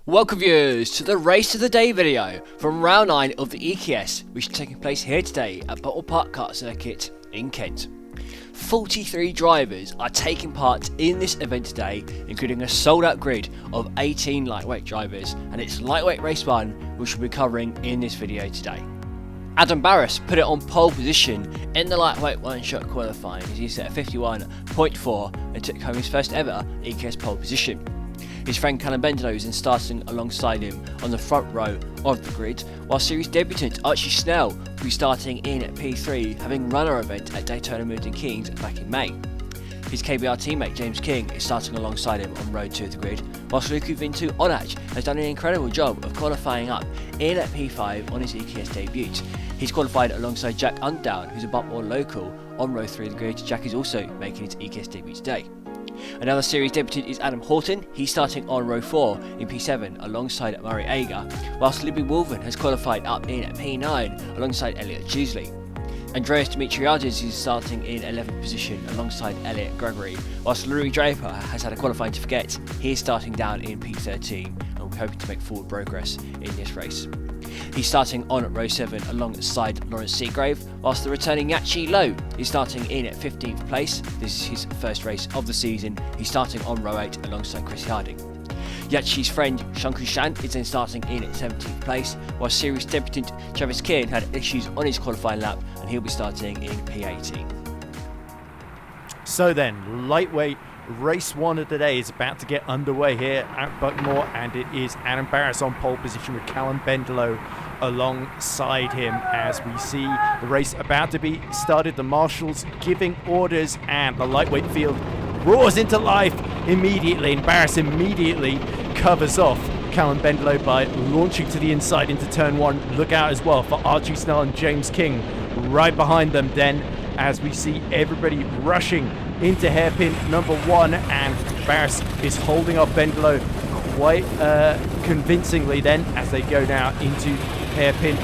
Welcome viewers to the Race of the Day video from round 9 of the EKS, which is taking place here today at Buckmore Park Kart Circuit in Kent. 43 drivers are taking part in this event today, including a sold out grid of 18 lightweight drivers, and it's lightweight race 1 which we'll be covering in this video today. Adam Barras put it on pole position in the lightweight one-shot qualifying as he set a 51.4 and took home his first ever EKS pole position. His friend Callum Bendelow is then starting alongside him on the front row of the grid, while series debutant Archie Snell will be starting in at P3, having run our event at Daytona Milton Keynes back in May. His KBR teammate James King is starting alongside him on road 2 of the grid, whilst Lucas Vintu-Onac has done an incredible job of qualifying up in at P5 on his EKS debut. He's qualified alongside Jack Undown, who's a Buckmore local, on row 3 of the grid. Jack is also making his EKS debut today. Another series debutant is Adam Horton. He's starting on row 4 in P7 alongside Murray Ager, whilst Libby Wolven has qualified up in at P9 alongside Elliot Juisley. Andreas Dimitriades is starting in 11th position alongside Elliot Gregory, whilst Louis Draper has had a qualifying to forget. He is starting down in P13 and we're hoping to make forward progress in this race. He's starting on row 7 alongside Lawrence Seagrave, whilst the returning Archie Lowe is starting in at 15th place. This is his first race of the season. He's starting on row 8 alongside Chris Harding. Yachi's friend Shanku Shan is then starting in at 17th place, while series debutant Travis Kearn had issues on his qualifying lap and he'll be starting in P18. So then, lightweight race 1 of the day is about to get underway here at Buckmore, and it is Adam Barras on pole position with Callum Bendelow alongside him as we see the race about to be started. The marshals giving orders and the lightweight field roars into life immediately, and Barras immediately covers off Callum Bendelow by launching to the inside into turn 1. Look out as well for Archie, Snell and James King right behind them then, as we see everybody rushing into hairpin number 1, and Barras is holding off Bendelow quite convincingly then as they go now into hairpin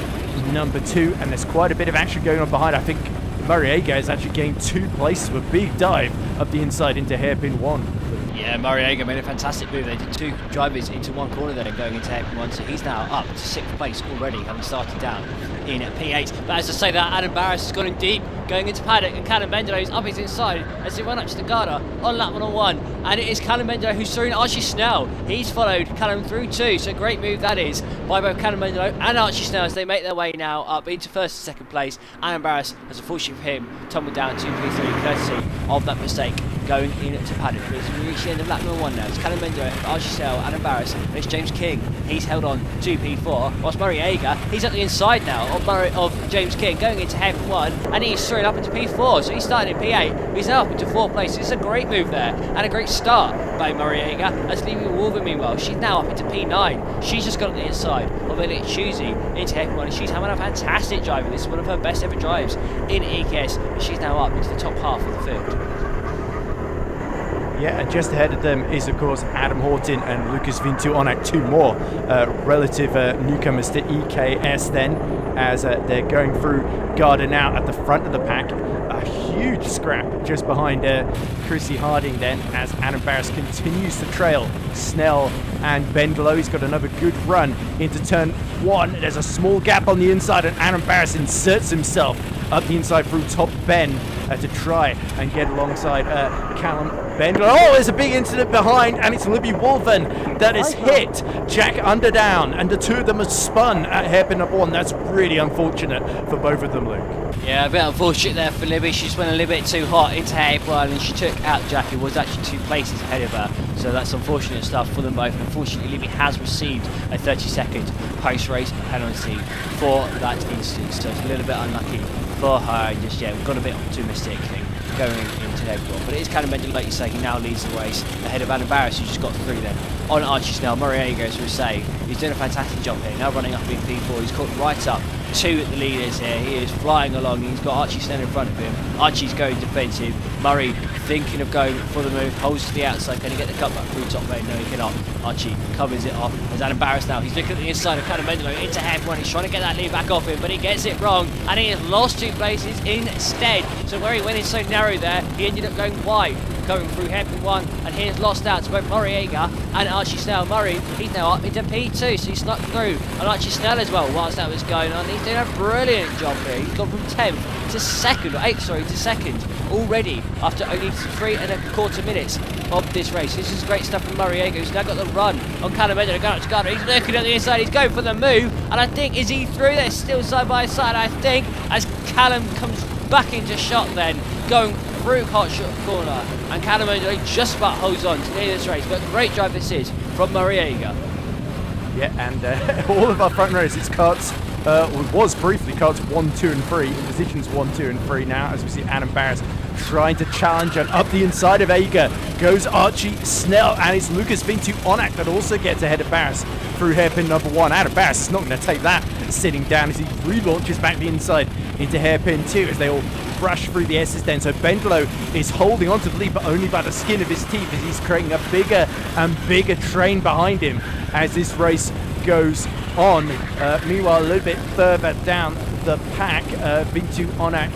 number 2, and there's quite a bit of action going on behind. I think Murray Ager has actually gained 2 places with a big dive up the inside into hairpin 1. Yeah, Murray Ager made a fantastic move. They did 2 drivers into one corner there going into hairpin 1, so he's now up to 6th place already, having started down in P8. But as I say that, Adam Barras has gone in deep going into paddock, and Callum Bendelow is up his inside as they run up to the Garda on lap 101, and it is Callum Bendelow who's through Archie Snell. He's followed Callum through too, so great move that is by both Callum Bendelow and Archie Snell as they make their way now up into 1st and 2nd place. Adam Barras has unfortunately for him tumbled down to P3 courtesy of that mistake going into paddock. But as we reach the end of lap number 1 now, it's Callum Bendelow, Archie Snell, Adam Barras, and it's James King. He's held on to P4, whilst Murray Ager, he's at the inside now of James King going into hairpin 1, and he's thrown up into P4, so he's starting in P8, he's now up into 4th place. It's a great move there, and a great start by Murray Ager, as Libby Wolven meanwhile, she's now up into P9. She's just got on the inside of Elliot Juisley into hairpin 1, and she's having a fantastic drive. This is one of her best ever drives in EKS, and she's now up into the top half of the field. Yeah, and just ahead of them is, of course, Adam Horton and Lucas Vintu-Onac, 2 more relative newcomers to EKS then, as they're going through Garda now at the front of the pack. A huge scrap just behind Chrissy Harding then, as Adam Barras continues to trail Snell and Bendelow. He's got another good run into turn 1. There's a small gap on the inside, and Adam Barras inserts himself up the inside through top bend to try and get alongside Callum Bendelow. Oh, there's a big incident behind, and it's Libby Wolven that has hit Jack Underdown, and the 2 of them have spun at hairpin number 1. That's really unfortunate for both of them, Luke. Yeah, a bit unfortunate there for Libby. She just went a little bit too hot into hairpin 1, and she took out Jack, who was actually 2 places ahead of her. So that's unfortunate stuff for them both. Unfortunately, Libby has received a 30-second post-race penalty for that instance, so it's a little bit unlucky for her. Just we've got a bit optimistic thing going into everyone. But it is Callum Bendelow, like you say, he now leads the race ahead of Adam Barras, who just got through then on Archie Snell. Murray Ager, as we say, he's doing a fantastic job here, now running up in P4. He's caught right up to the leaders here. He is flying along. He's got Archie Snell in front of him. Archie's going defensive. Murray thinking of going for the move, holds to the outside. Can he get the cut back through top lane? No, he cannot. Archie covers it off as Adam Barras now. He's looking at the inside of Callum Bendelow into hairpin 1. He's trying to get that lead back off him, but he gets it wrong, and he has lost 2 places instead. So where he went in so narrow there, he ended up going wide. going through hairpin 1, and he's lost out to both Moriega and Archie Snell. Murray, he's now up into P2, so he snuck through, and Archie Snell as well whilst that was going on. He's doing a brilliant job here. He's gone from 10th to second, or 8th, sorry, to second already after only 3.25 minutes of this race. This is great stuff from Moriega, who's now got the run on Callum Bendelow, going up to Gardner. He's looking at the inside, he's going for the move, and I think, is he through? They're still side by side, I think, as Callum comes back into shot then, going through hot shot corner, and Callum Bendelow just about holds on to near this race. But great drive this is from Moriega. Yeah, and all of our front rows, it's carts, was briefly carts 1, 2 and 3, in positions 1, 2 and 3 now, as we see Adam Barras trying to challenge, and up the inside of Aga goes Archie Snell, and it's Lucas Vintu-Onac that also gets ahead of Barras through hairpin number 1. Adam Barras is not going to take that sitting down as he relaunches back the inside into hairpin 2 as they all rush through the S's then. So Bendelow is holding on to the lead, but only by the skin of his teeth, as he's creating a bigger and bigger train behind him as this race goes on. Meanwhile, a little bit further down the pack, Vintu-Onac,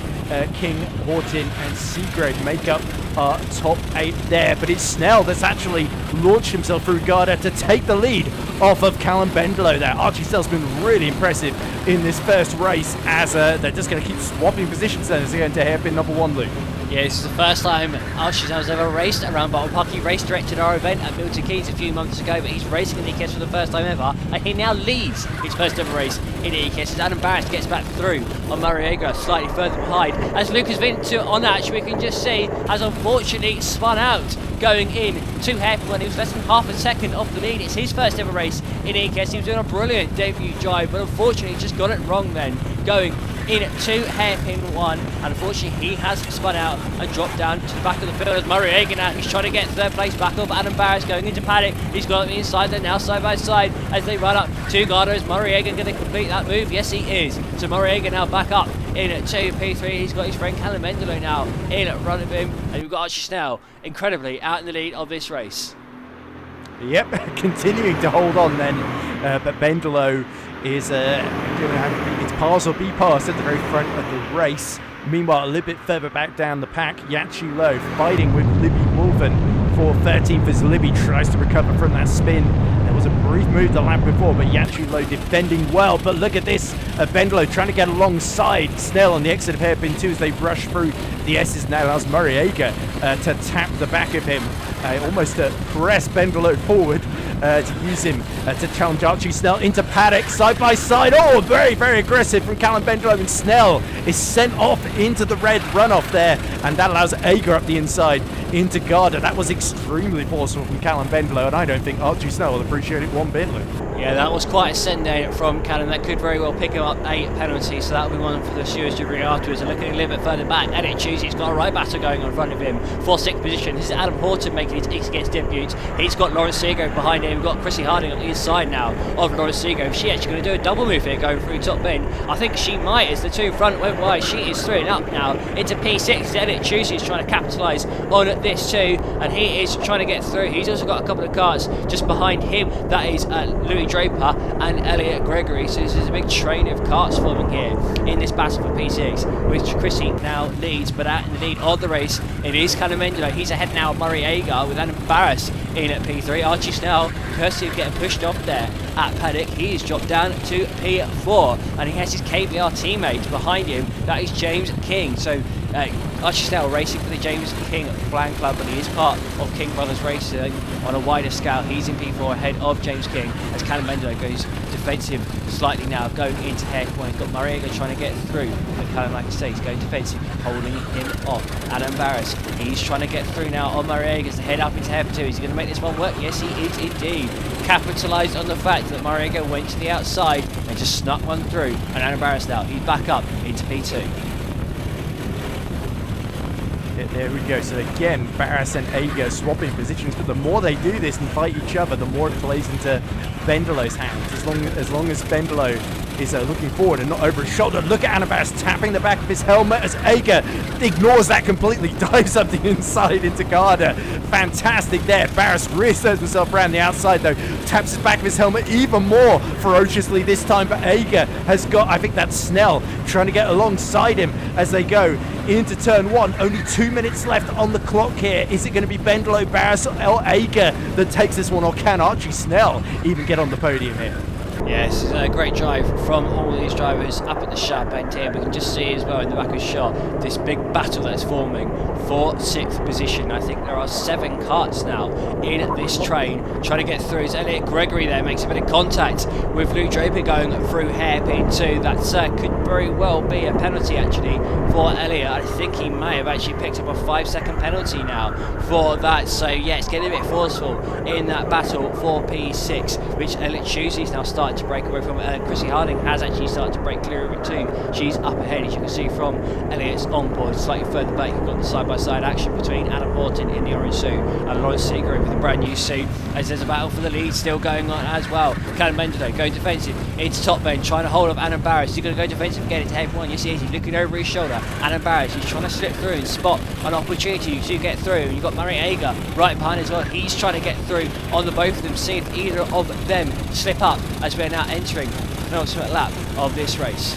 King, Horton and Seagrave make up our top 8 there, but it's Snell that's actually launched himself through Garda to take the lead off of Callum Bendelow there. Archie Snell's been really impressive in this first race, as they're just going to keep swapping positions then as they go into hairpin number 1, Luke. Yeah, this is the first time Archie Snell's ever raced around Buckmore Park. He race directed our event at Milton Keynes a few months ago, but he's racing in the EKS for the first time ever, and he now leads his first ever race in the EKS as Adam Barras gets back through on Moriega, slightly further behind, as Lucas Vintu-Onac, we can just see, has unfortunately spun out going in to hairpin when he was less than half a second off the lead. It's his first ever race in EKS. He was doing a brilliant debut drive, but unfortunately just got it wrong then, going into hairpin 1, and unfortunately he has spun out and dropped down to the back of the field as Moriega now, he's trying to get third place back up. Adam Barras going into paddock, he's got the inside there now, side by side as they run up to Garda. Is Moriega going to complete that move? Yes, he is. So Moriega now back up in to P3. He's got his friend Callum Bendelow now in front of him, and we've got Archie Snell incredibly out in the lead of this race. Yep, continuing to hold on then, but Bendelow is going to have its pass or be passed at the very front of the race. Meanwhile, a little bit further back down the pack, Yachi Low fighting with Libby Wolven for 13th as Libby tries to recover from that spin. There was a brief move the lap before, but Yachi Low defending well. But look at this, Bendelow trying to get alongside Snell on the exit of hairpin 2 as they rush through the S's. Now allows Moriega to tap the back of him, almost to press Bendelow forward to use him to challenge Archie Snell into paddock, side by side. Oh, very, very aggressive from Callum Bendelow, and Snell is sent off into the red runoff there, and that allows Aga up the inside into Garda. That was extremely forceful from Callum Bendelow, and I don't think Archie Snell will appreciate it one bit, Luke. Yeah, that was quite a send there from Callum. That could very well pick him up a penalty, so that'll be one for the stewards to bring afterwards. And looking a little bit further back, and it chooses. He's got a right battle going on in front of him for 6th position. This is Adam Horton making his EKS debut. He's got Lawrence Seagrove behind him. We've got Chrissy Harding on the inside now of Lawrence Seagrove. She actually going to do a double move here going through top bin. I think she might, as the two in front went wide. She is throwing up now into P6. Then it chooses trying to capitalise on this too, and he is trying to get through. He's also got a couple of carts just behind him. That is Louis Draper and Elliot Gregory. So this is a big train of carts forming here in this battle for P6, which Chrissy now leads. But out in the lead of the race, it is Callum Bendelow. He's ahead now of Moriega with Adam Barras in at P3. Archie Snell, courtesy of getting pushed off there at paddock, he is dropped down to P4, and he has his KBR teammate behind him. That is James King. So Archie Snell racing for the James King Flying Club, and he is part of King Brothers Racing on a wider scale. He's in P4 ahead of James King as Callum Bendelow goes defensive slightly now, going into hairpin 1. Got Moriega trying to get through, but Callum, like I say, he's going defensive, holding him off. Adam Barras, he's trying to get through now on Moriega to head up into hairpin 2. Is he going to make this one work? Yes, he is indeed. Capitalised on the fact that Moriega went to the outside and just snuck one through, and Adam Barras now, he's back up into P2. There we go. So again, Barras and Aga swapping positions, but the more they do this and fight each other, the more it plays into Bendelow's hands. As long as Bendelow is looking forward and not over his shoulder. Look at Adam Barras tapping the back of his helmet as Ager ignores that completely, dives up the inside into Garda. Fantastic there. Barras really throws himself around the outside though, taps his back of his helmet even more ferociously this time, but Ager has got, I think that's Snell, trying to get alongside him as they go into turn 1. Only 2 minutes left on the clock here. Is it going to be Bendelow, Barras or Ager that takes this one, or can Archie Snell even get on the podium here? Yes, it's a great drive from all these drivers up at the sharp end here. We can just see as well in the back of the shot this big battle that's forming for 6th position. I think there are 7 karts now in this train trying to get through. It's Elliot Gregory there, makes a bit of contact with Luke Draper going through hairpin 2. That could very well be a penalty actually for Elliot. I think he may have actually picked up a 5-second penalty now for that. So yeah, it's getting a bit forceful in that battle for P6, which Elliot Chusey's now starting to break away from. Chrissy Harding has actually started to break clear of it too. She's up ahead, as you can see from Elliot's onboard. Slightly further back, you've got the side-by-side action between Adam Horton in the orange suit and Lawrence Seagrove with a brand new suit, as there's a battle for the lead still going on as well. Callum Bendelow going defensive into top end, trying to hold off Adam Barras. He's going to go defensive again into head 1. Yes, he is. He's looking over his shoulder. Adam Barras, he's trying to slip through and spot an opportunity to get through. And you've got Murray Ager right behind as well. He's trying to get through on the both of them, see if either of them slip up as we're now entering the penultimate lap of this race.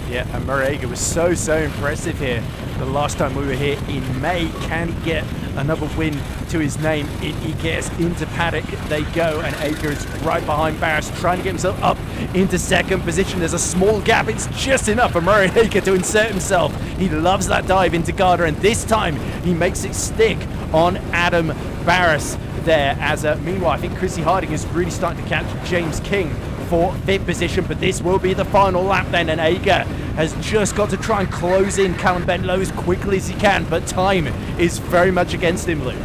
Yeah, and Murray Ager was so impressive here the last time we were here in May. Can he get another win to his name in EKS? Into paddock they go, and Ager is right behind Barras, trying to get himself up into 2nd position. There's a small gap, it's just enough for Murray Ager to insert himself. He loves that dive into Garda, and this time he makes it stick on Adam Barras there. As meanwhile, I think Chrissy Harding is really starting to catch James King for 5th position, but this will be the final lap then, and Ager has just got to try and close in Callum Bendelow as quickly as he can, but time is very much against him, Luke.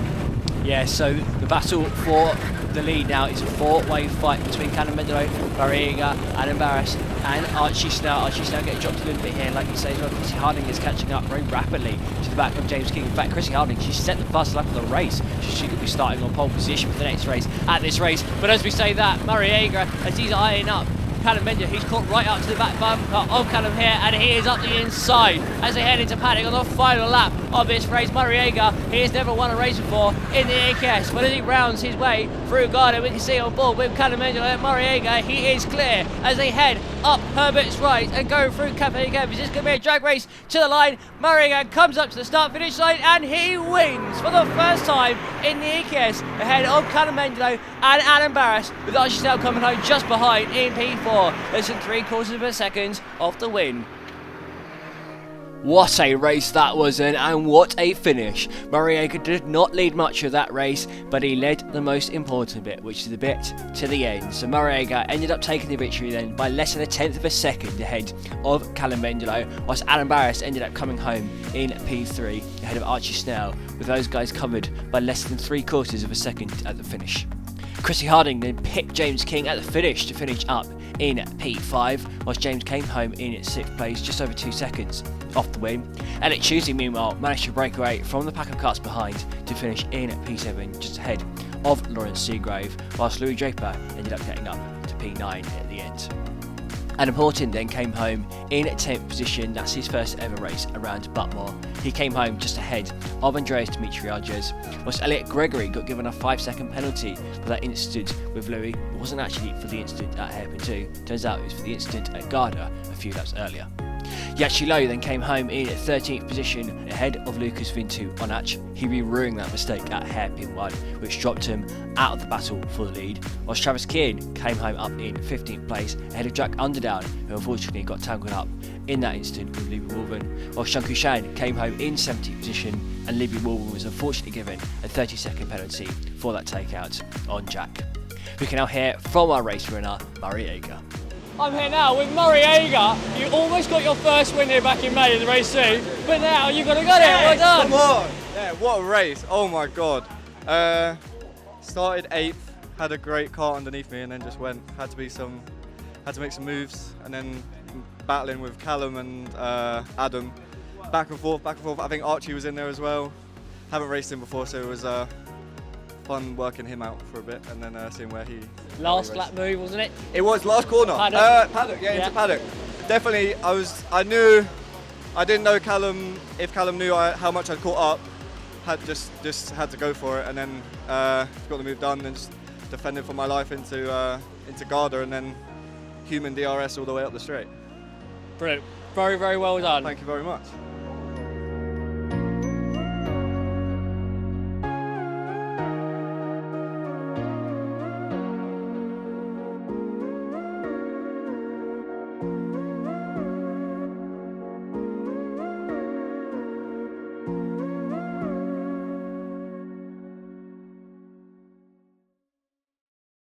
Yeah, so the battle for the lead now is a 4-way fight between Callum Bendelow, Murray Ager, Adam Barras and Archie Snell. Archie Snell getting dropped a little bit here, like you say as well. Chrissy Harding is catching up very rapidly to the back of James King. In fact, Chrissy Harding, she's set the fastest lap of the race. She could be starting on pole position for the next race at this race. But as we say that, Murray Ager, as he's eyeing up Callum Bendelow, he's caught right up to the back bumper of Callum here, and he is up the inside as they head into paddock on the final lap of this race. Murray Ager, he has never won a race before in the EKS, but as he rounds his way through Garda, we can see on board with Callum Bendelow and Murray Ager, he is clear as they head up Herbert's right and go through Cafe Gav. Is this going to be a drag race to the line? Murray Ager comes up to the start-finish line and he wins for the first time in the EKS ahead of Callum Bendelow and Adam Barras, with Archie Snell coming home just behind in P4. Less than 3/4 of a second off the win. What a race that was, and what a finish. Murray Ager did not lead much of that race, but he led the most important bit, which is the bit to the end. So Murray Ager ended up taking the victory then by less than 1/10 of a second ahead of Callum Bendelow, whilst Adam Barras ended up coming home in P3 ahead of Archie Snell, with those guys covered by less than 3/4 of a second at the finish. Chrissy Harding then picked James King at the finish to finish up in P5, whilst James came home in 6th place, just over 2 seconds off the win. Elliot Chusey, meanwhile, managed to break away from the pack of karts behind to finish in P7, just ahead of Lawrence Seagrove, whilst Louis Draper ended up getting up to P9 at the end. Adam Horton then came home in 10th position. That's his first ever race around Buckmore. He came home just ahead of Andreas Dimitriades, whilst Elliot Gregory got given a 5-second penalty for that incident with Louis. It wasn't actually for the incident at Hairpin 2. Turns out it was for the incident at Garda a few laps earlier. Yachi Low then came home in 13th position ahead of Lucas Vintu-Onac. He re-ruining that mistake at hairpin 1, which dropped him out of the battle for the lead, whilst Travis Keane came home up in 15th place ahead of Jack Underdown, who unfortunately got tangled up in that incident with Libby Wolven, whilst Shunku Shan came home in 17th position, and Libby Wolven was unfortunately given a 30-second penalty for that takeout on Jack. We can now hear from our race winner, Murray Ager. I'm here now with Murray Ager. You almost got your first win here back in May in the race 2, but now you've got to get it. Well done. Come on. Yeah, what a race. Oh my God. Started 8th, had a great kart underneath me, and then just went. Had to make some moves, and then battling with Callum and Adam. Back and forth, back and forth. I think Archie was in there as well. Haven't raced him before, so it was fun working him out for a bit and then seeing where he. Last how he lap move, wasn't it? It was last corner. Paddock. Paddock, yeah, Yeah. into paddock. Definitely, I didn't know if Callum knew how much I'd caught up. Had just had to go for it, and then got the move done, and just defended for my life into Garda, and then human DRS all the way up the straight. Brilliant. Very, very well done. Thank you very much.